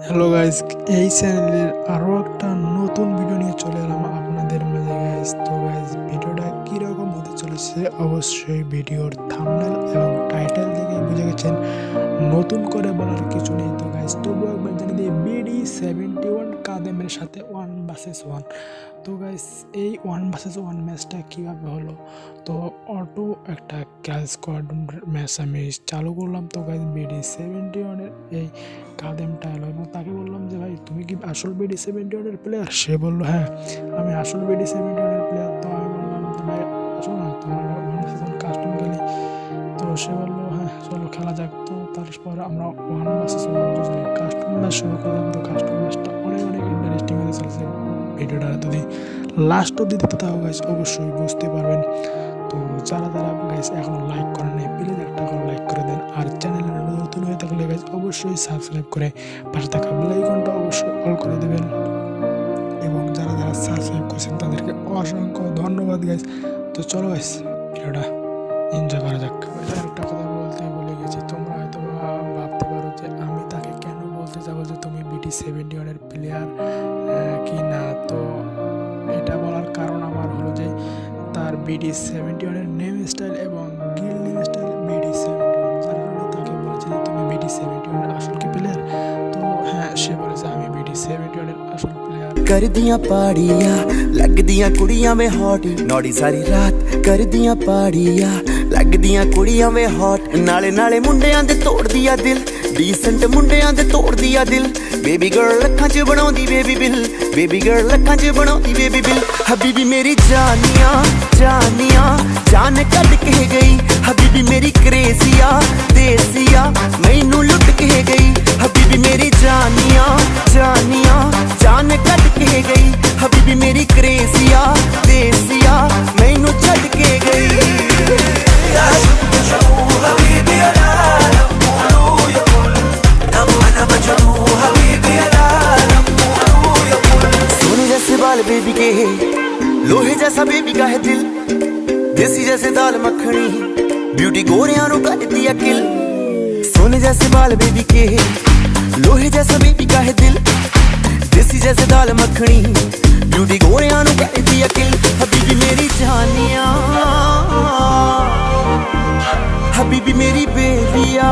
Hello guys, এই চ্যানেলের আরও একটা নতুন ভিডিও নিয়ে চলে এলাম আপনাদের মাঝে গাইস। তো গাইস, ভিডিওটা কীরকম হতে চলেছে অবশ্যই ভিডিওর থাম্বনেল এবং টাইটেল দেখে বুঝে গেছেন, নতুন করে বলার কিছু নেই। তো গাইস, তবুও একবার জানিয়ে দিই, BD71 কাদেমের সাথে 1 vs 1। তো গাইস, এই 1 vs 1 ম্যাচটা কীভাবে হলো, তো অটো একটা ক্যাল স্কোয়াড ম্যাচ আমি চালু করলাম। তো গাইস, BD71-এর এই কাদেমটা এলো এবং তাকে বললাম যে ভাই তুমি কি আসল BD71-এর প্লেয়ার? সে বললো হ্যাঁ আমি আসল BD71-এর প্লেয়ার। তো আমি বললাম যে ভাই আসো না, তোমার 1 vs 1 কাস্টম খেলি। তো সে বললো হ্যাঁ চলো খেলা যাক। তো তারপর আমরা 1 vs 1 কাস্টম ম্যাচ শুরু করলাম। তো কাস্টম ম্যাচটা অনেক ইন্টারেস্টিং হতে চলছে। ভিডিওটা যদি লাস্ট অব্দি দিতে থাকো গাইস অবশ্যই বুঝতে পারবেন। তো যারা গাইস এখনো লাইক করেন নাই, প্লিজ একটা করে লাইক করে দেন। আর চ্যানেলে নতুন হয়ে থাকলে গাইস অবশ্যই সাবস্ক্রাইব করে পাশে থাকা বেল আইকনটা অবশ্যই অল করে দেবেন। এবং যারা সাবস্ক্রাইব করেছেন তাদেরকে অসংখ্য ধন্যবাদ গাইস। তো চলো গাইস, ভিডিওটা এনজয় করা যাক। একটা কথা বলতে ভুলে গেছি, তোমরা হয়তো ভাবতে পারো যে আমি তাকে কেন বলতে যাবো যে তুমি BD71-এর প্লেয়ার কি না। তো এটা বলার কারণ আমার হলো যে তার BD71-এর নেম স্টাইল এবং গিল নেম স্টাইল BD71, যার কারণে তাকে বলেছে যে তুমি BD71-এর আসল কি প্লেয়ার। তো হ্যাঁ, সে বলেছে আমি BD71-এর আসল प्लेयर। कर दिया पाड़िया लग दिया कुड़िया में हॉट नौड़ी सारी रात कर दिया पाड़िया लग दिया कुड़िया में हॉट नाले नाले मुंडियां दे तोड़ दिया दिल डीसेंट मुंडियां दे तोड़ दिया दिल बेबी गर्ल लखां च बनाउंदी बेबी गर्ल लखां च बनाउंदी बेबी बिल हबीबी मेरी जानिया जानिया जान कट के गई हबीबी मेरी क्रेजिया देसिया मैनू लुट के गई हबीबी मेरी जानिया जानिया जान कट के गई हबीबी मेरी क्रेजिया देसिया मैनू छड़ के गई। सोने जैसे बाल बेबी के लोहे जैसा बेबी का है दिल देसी जैसे दाल मखनी ब्यूटी गोरियां नु कर दिया किल। सोने जैसे बाल बेबी के लोहे जैसा बेबी का है दिल देसी जैसे दाल मखनी ब्यूटी गोरियां नु कर दिया किल। हबीबी मेरी जानिया हबीबी मेरी बेबिया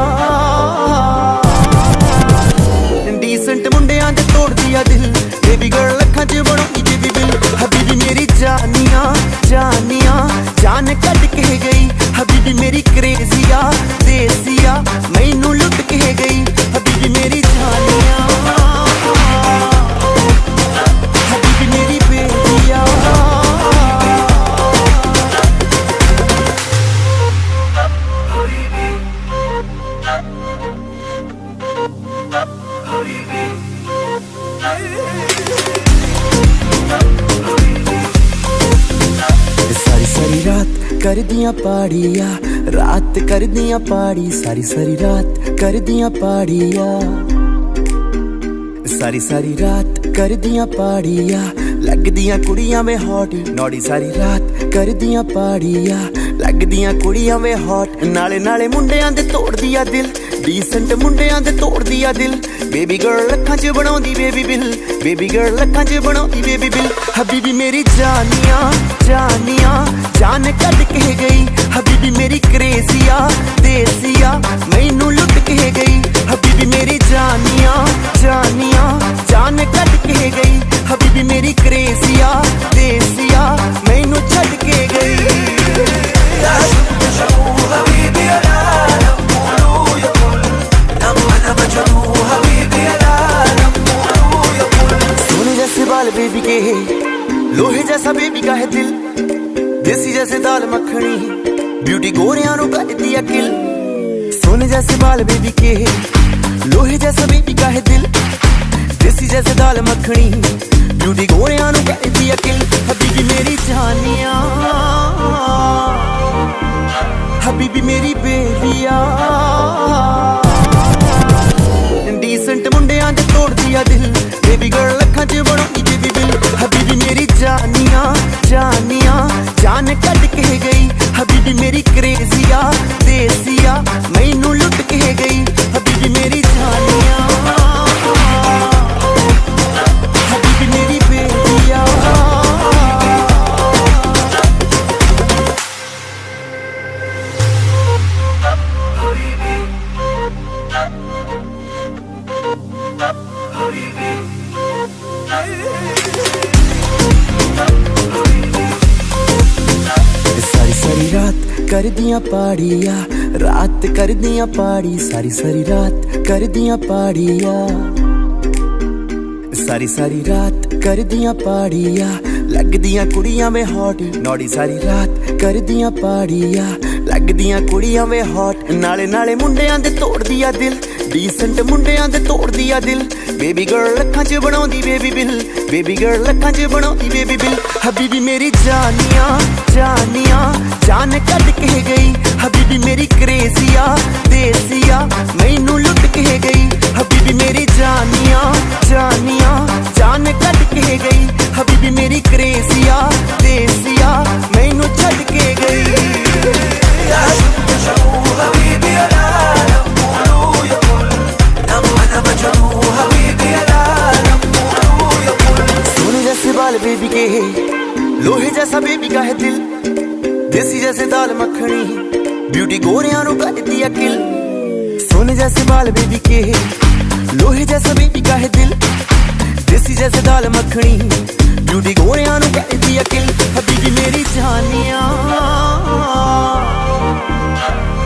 डीसेंट मुंडियां दे तोड़ दिया दिल बेबी गर्ल लखां च बनाउंदी बेबी बिल हबीबी मेरी जानिया जानिया जान कट के गई हबीबी मेरी क्रेजिया देसिया मैनू लुट के गई हबीबी मेरी जानिया हबीबी मेरी बेबिया। सारी सारी रात कर दिया पाड़िया रात कर दिया पाड़ी सारी सारी रात कर दिया पाड़िया सारी सारी रात कर दिया पाड़िया लग दिया कुड़िया में हॉट नौड़ी सारी रात कर दिया पाड़िया लग दिया कुड़िया में हॉट नाले नाले मुंडियां दे तोड़ दिया दिल डीसेंट मुंडियां दे तोड़ दिया दिल बेबी गर्ल लखां च बनाउंदी बेबी गर्ल लखां च बनाउंदी बेबी बिल हबीबी मेरी जानिया जानिया जान कट के गई हबीबी मेरी क्रेजिया देसिया मैनू लुट के गई हबीबी मेरी जानिया जानिया जान कट के गई हबीबी मेरी क्रेजिया देसिया मैनू छड़ के गई। सोने जैसे बाल बेबी के लोहे जैसा बेबी का है दिल देसी जैसे दाल मखनी ब्यूटी गोरियां नु कर दिया किल। सोने जैसे बाल बेबी के लोहे जैसा बेबी का है दिल देसी जैसे दाल मखनी ब्यूटी गोरियां नु कर दिया किल। हबीबी मेरी जानिया हबीबी मेरी बेबिया डीसेंट मुंडियां दे तोड़ दिया दिल बेबी गर्ल लखां च बनाउंदी बेबी बिल हबीबी मेरी जानिया जानिया जान कट के गई हबीबी मेरी क्रेजिया देसिया कर दियां पाड़िया रात कर दियां पाड़ी सारी सारी रात कर दियां पाड़िया सारी सारी रात कर दियां पाड़िया लगदियां कुड़ियां में हॉट नौड़ी सारी रात कर दियां पाड़िया लगदियां कुड़ियां में हॉट नाले नाले मुंडियां दे तोड़ दिया दिल डीसेंट मुंडियां दे तोड़ दिया दिल बेबी गर्ल अखां च बनाउंदी बेबी बिल बेबी गर्ल अखां च बनाउंदी बेबी बिल हबीबी मेरी जानिया जानिया जान कट के गई हबीबी मेरी क्रेजिया देसिया मैनू लुट के गई हबीबी मेरी जानिया जानिया जान कट के गई हबीबी मेरी क्रेजिया देसिया मैनू छड़ के गई सोने जैसे बाल बेबी के लोहे जैसा बेबी का है दिल देसी जैसे दाल मखनी ब्यूटी गोरियां नु करती अकिल सोने जैसे बाल बेबी के लोहे जैसा बेबी का है दिल देसी जैसे दाल मखनी ब्यूटी गोरियां नु करती अकिल हबीबी मेरी जानिया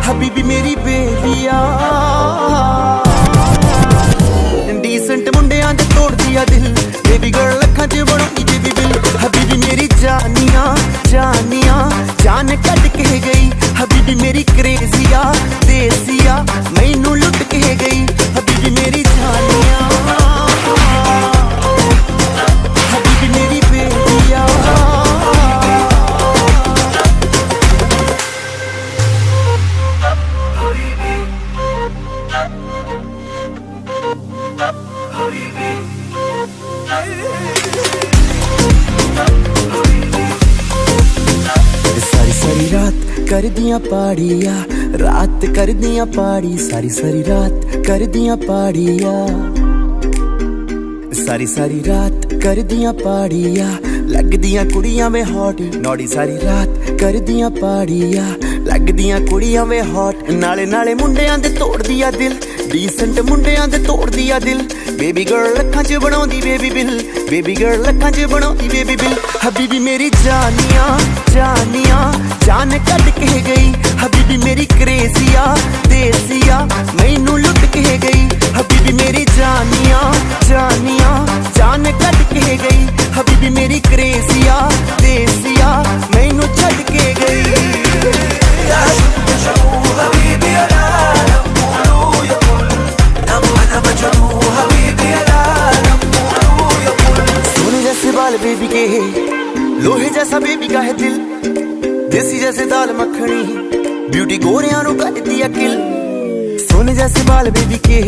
हबीबी मेरी बेबिया डीसेंट मुंडियां दे तोड़ दिया दिल बेबी गर्ल अखां च बनाउंदी बेबी बिल हबीबी मेरी जानिया जानिया जान कट के गई हबीबी मेरी क्रेजिया देसिया मैनू लुट के गई हबीबी मेरी जानिया हबीबी मेरी बेबिया सारी सारी रात कर दियां पाड़िया रात कर दियां पाड़ी सारी सारी रात कर दियां पाड़िया सारी सारी रात कर दियां पाड़िया लगदियां कुड़ियां में हॉट नौड़ी सारी रात कर दियां पाड़िया लगदियां कुड़ियां में हॉट नाले नाले मुंडियां दे तोड़ दिया दिल डीसेंट मुंडियां दे तोड़ दिया दिल बेबी गर्ल अखां च बनाउंदी बेबी बिल बेबी गर्ल अखां च बनाउंदी बेबी बिल हबीबी मेरी जानिया जानिया जान कट के गई हबीबी मेरी क्रेजिया देसिया मैनू लुट के गई हबीबी मेरी जानिया जानिया जान कट के गई हबीबी मेरी क्रेजिया देसिया मैनू छड़ के गई सोने जैसे बाल बेबी के लोहे जैसा बेबी का है दिल देसी जैसे दाल मखनी ब्यूटी गोरियां नु करती अकिल सोने जैसे बाल बेबी के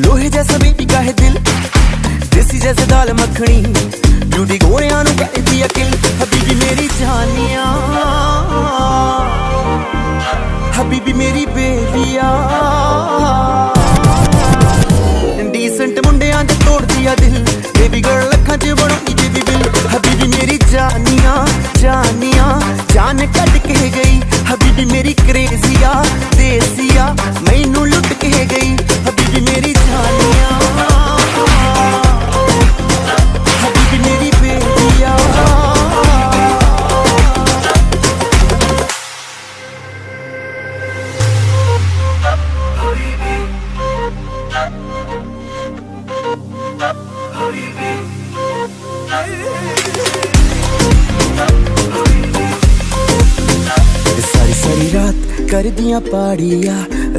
लोहे जैसा बेबी का है दिल देसी जैसे दाल मखनी ब्यूटी गोरियां नु करती अकिल हबीबी मेरी जानिया हबीबी मेरी बेबिया डीसेंट मुंडियां दे तोड़ दिया दिल बेबी गर्ल अखां च बनाउंदी बेबी बिल हबीबी मेरी जानिया जानिया जान कट के गई हबीबी मेरी क्रेजिया देसिया मैनू लुट के गई हबीबी मेरी जानिया हबीबी मेरी बेबिया सारी सारी रात कर दियां पाड़िया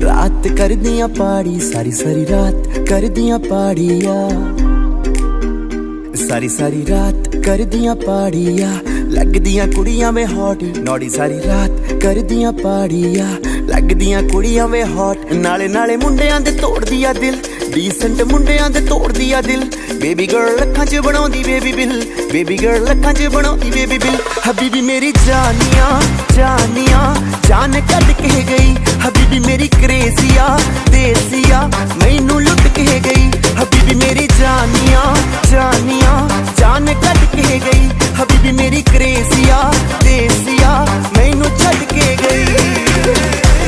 रात कर दियां पाड़ी सारी सारी रात कर दियां पाड़िया सारी सारी रात कर दियां पाड़िया लगदियां कुड़ियां में हॉट नौड़ी सारी रात कर दियां पाड़िया लगदियां कुड़ियां में हॉट नाले नाले मुंडियां दे तोड़ दिया दिल डीसेंट मुंडियां दे तोड़ दिया दिल बेबी गर्ल अखां च बनाउंदी बेबी बिल बेबी गर्ल अखां च बनाउंदी बेबी बिल हबीबी मेरी जानिया जानिया जान कट के गई हबीबी मेरी क्रेजिया देसिया मैनू लुट के गई हबीबी मेरी जानिया जानिया जान कट के गई हबीबी मेरी क्रेजिया देसिया मैनू छड़ के गई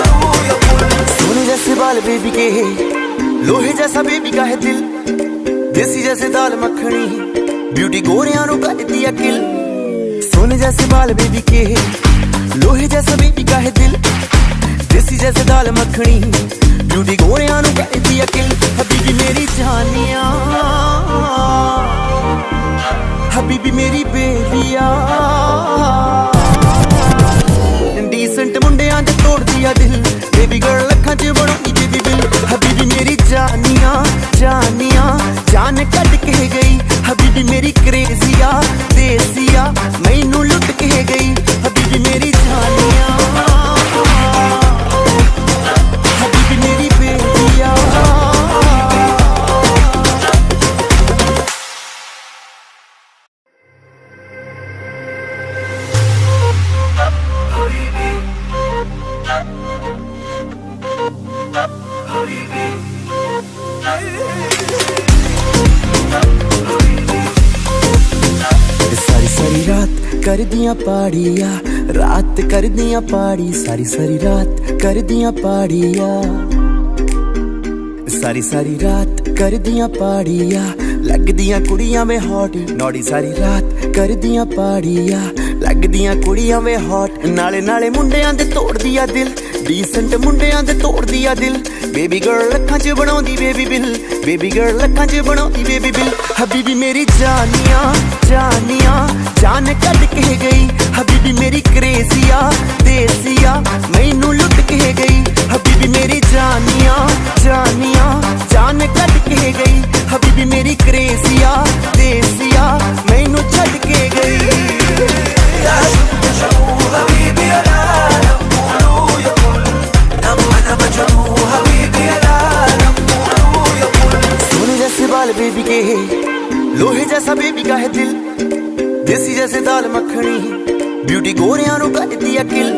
सोने जैसे बाल बेबी के लोहे जैसा बेबी का है दिल देसी जैसे दाल मखनी ब्यूटी गोरियां नु करदी है किल सोने जैसे बाल बेबी के लोहे जैसा बेबी का है दिल देसी जैसे दाल मखनी ब्यूटी गोरियां नु करदी है किल हबीबी मेरी जानिया हबीबी मेरी बेबिया इंडीसेंट मुंडियां दे तोड़ दिया दिल बेबी गर्ल अखां च बनाउंदी बेबी बिल हबीबी मेरी जानिया जानिया जान कट के गई हबीबी मेरी क्रेजिया देसिया मैनू लुट के गई हबीबी मेरी जानिया हबीबी मेरी बेबिया सारी सारी रात कर दियां पाड़िया रात कर दियां पाड़ी सारी सारी रात कर दियां पाड़िया सारी सारी रात कर दियां पाड़िया लग दियां कुड़ियां में हॉट नौड़ी सारी रात कर दियां पाड़िया लग दियां कुड़ियां में हॉट नाले नाले मुंडियां दे तोड़ दिया दिल डीसेंट मुंडियां दे तोड़ दिया दिल बेबी गर्ल अखां च बनाउंदी बेबी बिल बेबी गर्ल अखां च बनाउंदी बेबी बिल हबीबी मेरी जानिया जानिया जान कट के गई हबीबी मेरी क्रेजिया देसिया मैनू लुट के गई हबीबी मेरी जानिया जानिया जान कट के गई हबीबी मेरी क्रेजिया देसिया मैनू छड़ के गई सोने जैसे बाल बेबी के लोहे जैसा बेबी का है दिल देसी जैसे दाल मखनी ब्यूटी गोरियां नु करदी है किल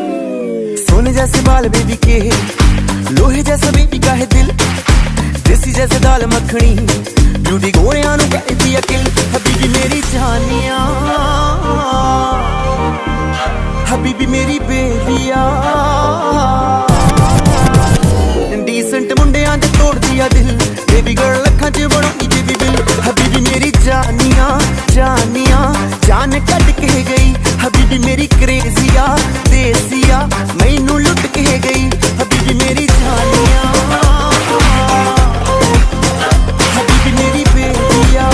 सोने जैसे बाल बेबी के लोहे जैसा बेबी का है दिल देसी जैसे दाल मखनी ब्यूटी गोरियां नु करदी है किल हबीबी मेरी जानिया हबीबी मेरी बेबिया इंडीसेंट मुंडियां दे तोड़ दिया दिल बेबी गर्ल अखां च बनाउंदी बेबी बिल हबीबी मेरी जानिया जानिया जान कट के गई हबीबी मेरी क्रेजिया देसिया मैनू लुट के गई हबीबी मेरी जानिया हबीबी मेरी बेबिया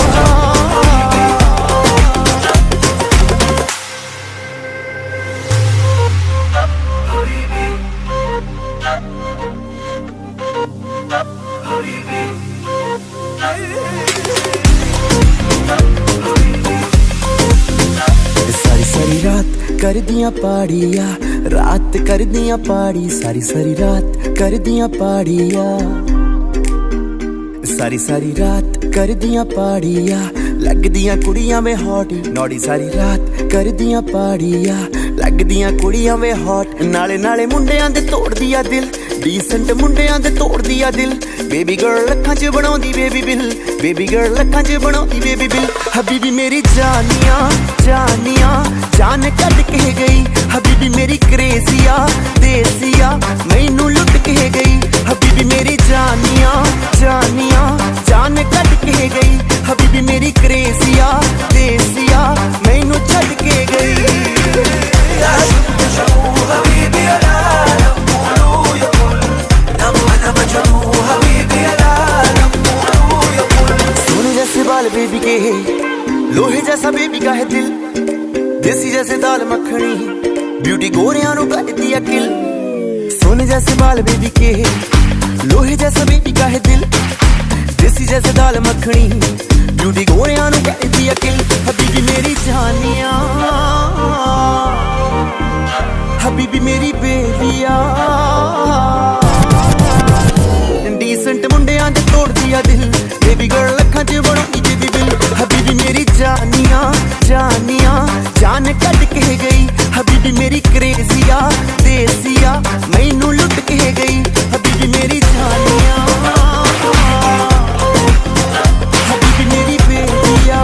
सारी सारी रात कर दियां पाड़िया रात कर दियां पाड़ी सारी सारी रात कर दियां पाड़िया सारी सारी रात कर दियां पाड़िया लग दियां कुड़ियां में हॉट नौड़ी सारी रात कर दियां पाड़िया लग दियां कुड़ियां में हॉट नाले नाले मुंडियां दे तोड़ दिया दिल डीसेंट मुंडियां दे तोड़ दिया दिल बेबी गर्ल अखां च बनाउंदी बेबी बिल बेबी गर्ल अखां च बनाउंदी बेबी बिल हबीबी मेरी जानिया जानिया जान कट के गई हबीबी मेरी क्रेजिया देसिया मैनू लुट के गई हबीबी मेरी जानिया जानिया जान कट के गई हबीबी मेरी क्रेजिया देसिया मैनू छड़ के गई सोने जैसे बाल बेबी के लोहे जैसा बेबी का है दिल देसी जैसे दाल मखनी ब्यूटी गोरियां नु करदी है किल सोने जैसे बाल बेबी के लोहे जैसा बेबी का है दिल देसी जैसे दाल मखनी ब्यूटी गोरियां नु करदी है किल हबीबी मेरी जानिया हबीबी मेरी बेबिया इंडीसेंट मुंडियां दे तोड़ दिया दिल बेबी गर्ल अखां च बनाउंदी बेबी बिल हबीबी मेरी जानिया जानिया जान कट के गई हबीबी मेरी क्रेजिया देसिया मैनू लुट के गई हबीबी मेरी जानिया हबीबी मेरी बेबिया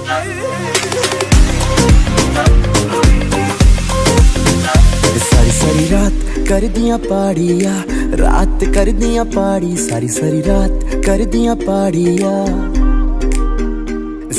Hurry, करदियां पाड़िया रात करदियां पाड़ी सारी सारी रात करदियां पाड़िया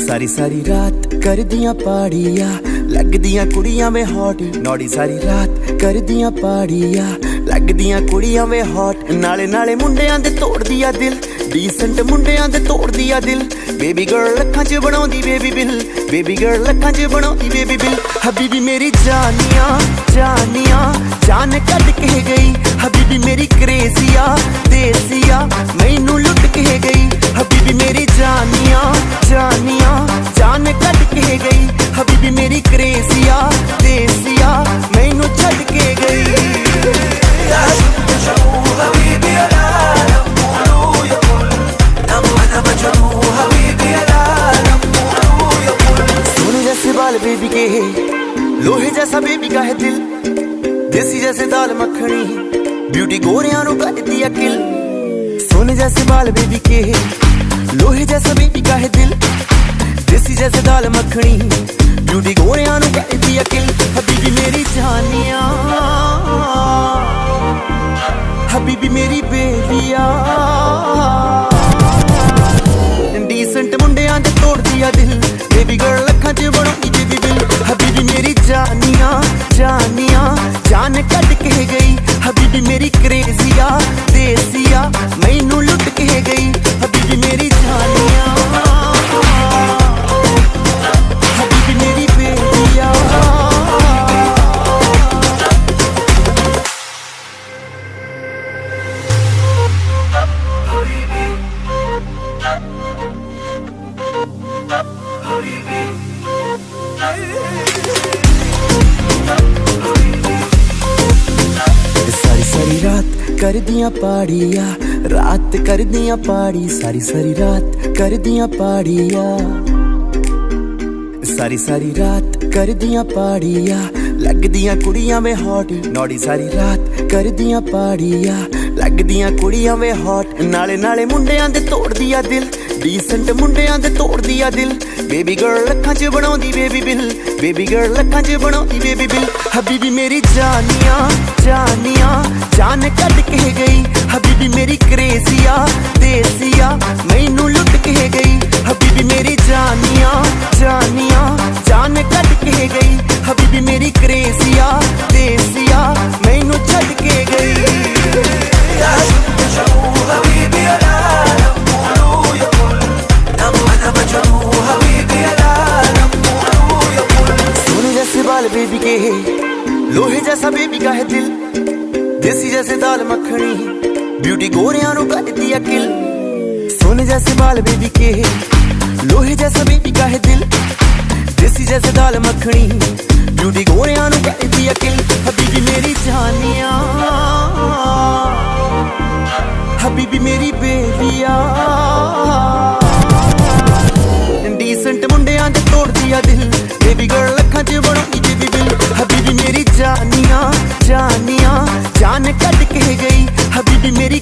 सारी सारी रात करदियां पाड़िया लगदियां कुड़ियां में हॉट नौड़ी सारी रात करदियां पाड़िया लगदियां कुड़ियां में हॉट नाले नाले मुंडियां दे तोड़ दिया दिल ਡੀਸੈਂਟ ਮੁੰਡਿਆਂ ਦੇ ਤੋੜਦੀ ਆ ਦਿਲ ਬੇਬੀ ਗਰਲ ਅੱਖਾਂ 'ਚ ਬਣਾਉਂਦੀ ਬੇਬੀ ਬਿਲ ਬੇਬੀ ਗਰਲ ਅੱਖਾਂ 'ਚ ਬਣਾਉਂਦੀ ਬੇਬੀ ਬਿਲ ਹਬੀਬੀ ਮੇਰੀ ਜਾਨੀਆਂ ਜਾਨੀਆਂ ਜਾਨ ਕੱਢ ਕੇ ਗਈ ਹਬੀਬੀ ਮੇਰੀ ਕ੍ਰੇਜ਼ੀਆ ਦੇਸੀਆ ਮੈਨੂੰ ਲੁੱਟ ਕੇ ਗਈ ਹਬੀਬੀ ਮੇਰੀ ਜਾਨੀਆਂ ਜਾਨੀਆਂ ਜਾਨ ਕੱਢ ਕੇ ਗਈ ਹਬੀਬੀ ਮੇਰੀ ਕ੍ਰੇਜ਼ੀਆ ਦੇਸੀਆ ਮੈਨੂੰ ਛੱਡ ਕੇ ਗਈ बेबी के लोहे जैसा बेबी का है दिल देसी जैसे दाल मखनी ब्यूटी गोरियां नु करदी अकिल सोने जैसे बाल बेबी के लोहे जैसा बेबी का है दिल देसी जैसे दाल मखनी ब्यूटी गोरियां नु करदी अकिल हबीबी मेरी जानिया हबीबी मेरी बेलिया ਡੀਸੈਂਟ ਮੁੰਡਿਆਂ ਦੇ ਤੋੜਦੀ ਆ ਦਿਲ ਬੇਬੀ ਗਰਲ ਅੱਖਾਂ 'ਚ ਬਣਾਉਂਦੀ ਬੇਬੀ ਬਿਲ ਹਬੀਬੀ ਮੇਰੀ ਜਾਨੀਆਂ ਜਾਨੀਆਂ ਜਾਨ ਕੱਢ ਕੇ ਗਈ ਹਬੀਬੀ ਮੇਰੀ ਕ੍ਰੇਜ਼ੀਆ ਦੇਸੀਆ ਮੈਨੂੰ ਲੁੱਟ ਕੇ ਗਈ ਹਬੀਬੀ ਮੇਰੀ ਜਾਨੀਆਂ ਹਬੀਬੀ ਮੇਰੀ ਬੇਲੀਆ सारी सारी रात करदियां पाड़िया रात करदियां पाड़ी सारी सारी रात करदियां पाड़िया सारी सारी रात करदियां पाड़िया लगदियां कुड़ियां में हॉट नौड़ी सारी रात करदियां पाड़िया लगदियां कुड़ियां में हॉट नाले नाले मुंडियां दे तोड़दी आ दिल ਡੀਸੈਂਟ ਮੁੰਡਿਆਂ ਦੇ ਤੋੜਦੀ ਆ ਦਿਲ ਬੇਬੀ ਗਰਲ ਅੱਖਾਂ 'ਚ ਬਣਾਉਂਦੀ ਬੇਬੀ ਬਿਲ ਬੇਬੀ ਗਰਲ ਅੱਖਾਂ 'ਚ ਬਣਾਉਂਦੀ ਬੇਬੀ ਬਿਲ ਹਬੀਬੀ ਮੇਰੀ ਜਾਨੀਆਂ ਜਾਨੀਆਂ ਜਾਨ ਕੱਢ ਕੇ ਗਈ ਹਬੀਬੀ ਮੇਰੀ ਕ੍ਰੇਜ਼ੀਆ ਦੇਸੀਆ ਮੈਨੂੰ ਲੁੱਟ ਕੇ ਗਈ ਹਬੀਬੀ ਮੇਰੀ ਜਾਨੀਆਂ ਜਾਨੀਆਂ ਜਾਨ ਕੱਢ ਕੇ ਗਈ ਹਬੀਬੀ ਮੇਰੀ ਕ੍ਰੇਜ਼ੀਆ ਦੇਸੀਆ ਮੈਨੂੰ ਛੱਡ ਕੇ ਗਈ बेबी के लोहे जैसा बेबी का है दिल देसी जैसे दाल मखनी ब्यूटी गोरियां नु करदी अकिल सोने जैसे बाल बेबी के लोहे जैसा बेबी का है दिल देसी जैसे दाल मखनी ब्यूटी गोरियां नु करदी अकिल हबीबी मेरी जानिया हबीबी मेरी बेलिया ਡੀਸੈਂਟ ਮੁੰਡਿਆਂ ਦੇ ਤੋੜਦੀ ਆ ਦਿਲ ਬੇਬੀ ਗਰਲ ਅੱਖਾਂ 'ਚ ਬਣਾਉਂਦੀ ਬੇਬੀ ਬਿਲ ਹਬੀਬੀ ਮੇਰੀ ਜਾਨੀਆਂ ਜਾਨੀਆਂ ਜਾਨ ਕੱਢ ਕੇ ਗਈ ਹਬੀਬੀ ਮੇਰੀ